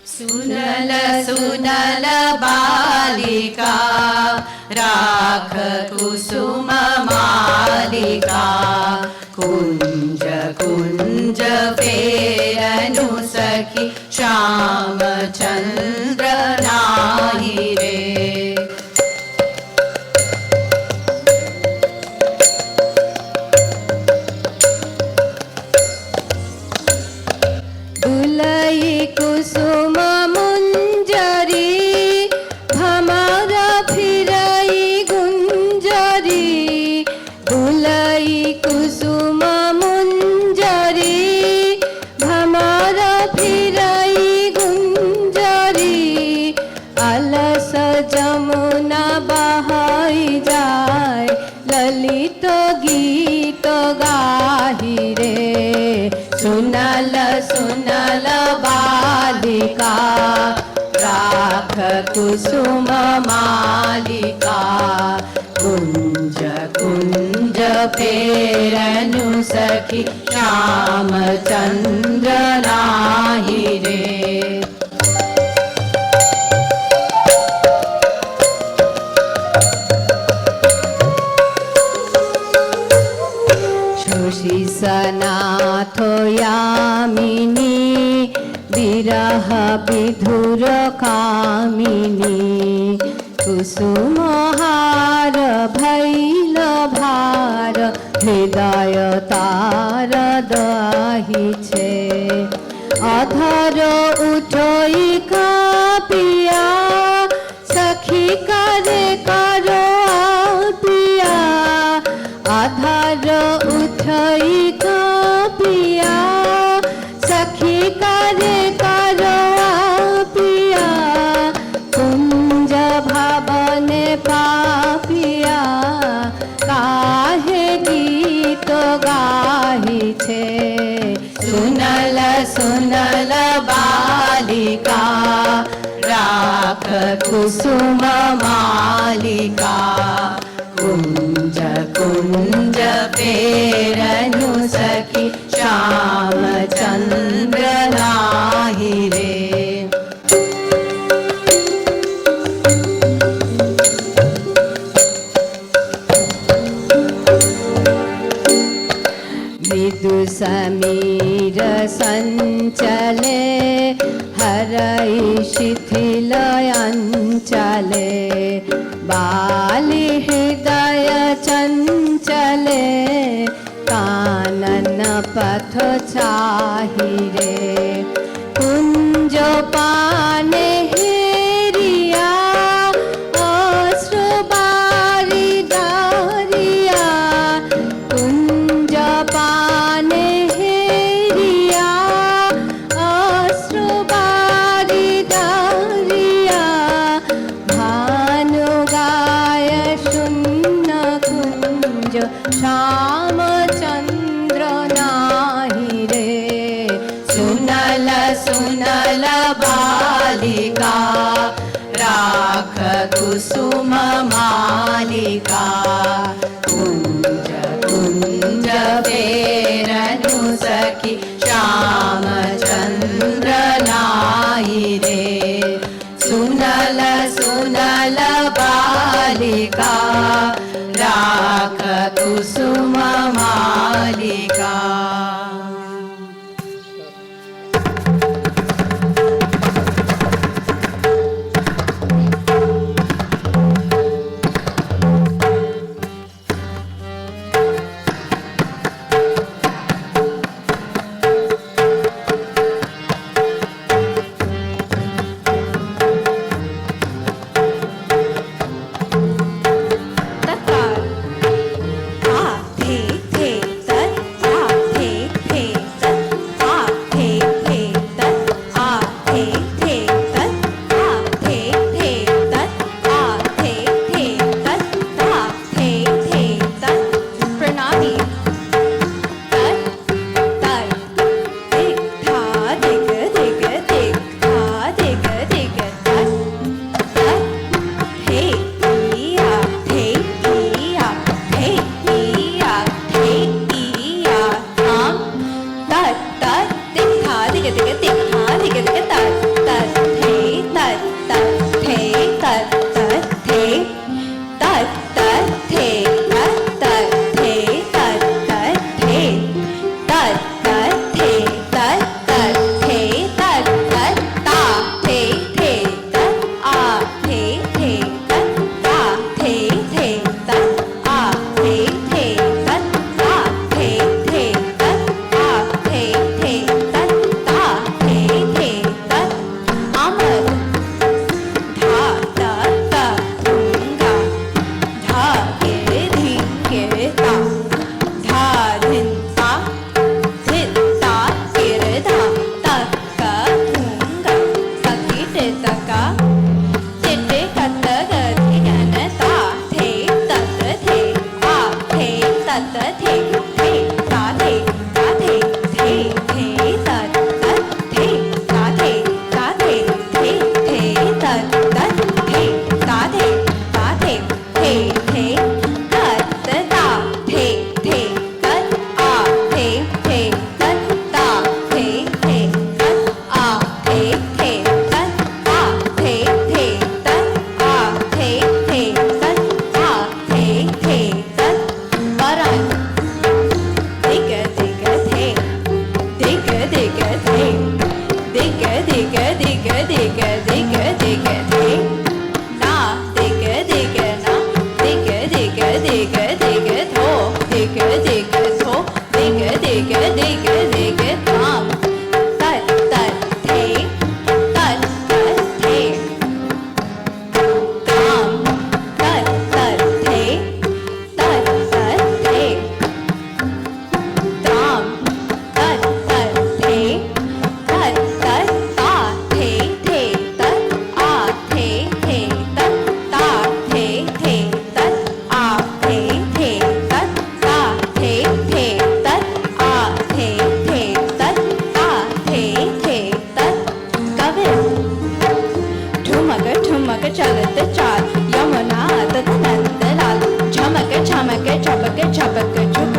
सुनल सुनल बालिका राख कुसुम मालिका कुंज कुंज फेरनु सखी श्याम चंद्र नाही रे। दुलई कुसुम मुंजरी भमर फिरई गुंजरी दुलई कुसुम मुंजरी भमर फिरई गुंजरी अलस जमुना बहाई जाय ललित गीत गाही रे। सुनल सुनल बालिका राख कुसुम मालिका कुंज कुंज फेरनु सखी श्याम चंद्र नाही रे। सनाथो यामिनी विरह विधुर कामिनी कुसुमहार भैल भार हृदय तार दहिछे अधर उठोई कापिया सखी करे करो पिया आधार उठई कापिया सखी करे करो पिया कुंज भवने पापिया काहे गीत गाही छे। सुनल सुनल बालिका राख कुसुम मालिका कुंज कुंज फेरनु सखी श्याम चंद्र नाही रे। मृदु समीर संचले हरई शिथिल अंचले बाली हृदय चंचले कानन पथ चाही रे। कुंज पाने हेरिया अश्रु बारी डारिया कुंज पाने हेरिया अश्रु बारी डारिया भानु गाय शून्य कुंज श्याम चंद्र नाही रे। सुनल सुनल बालिका राख कुसुम मालिका कुंज कुंज फेरनु सखी श्याम चंद्र नाही रे। सुनल सुनल बालिका राख कुसुम मालिका। दिग दिग दिग दिग दिग दे ना दिग दिग ना दिग दिग दिग दिग धो दिग दिग धो दिग दिग दिग दिग धाम तत तत थे तत तत थे धाम तत तत थे तत तत थे धाम तत तत थे तत तत आ थे थे तत आ थे थे तत ता थे थे तत आ थे थे तत ता थे थे तत आ थे थे तत आ थे थे तत कविल ठुमक ठुमक चलत चाल यमुना तत नंद लाल झमक झमक झपक झपक झुक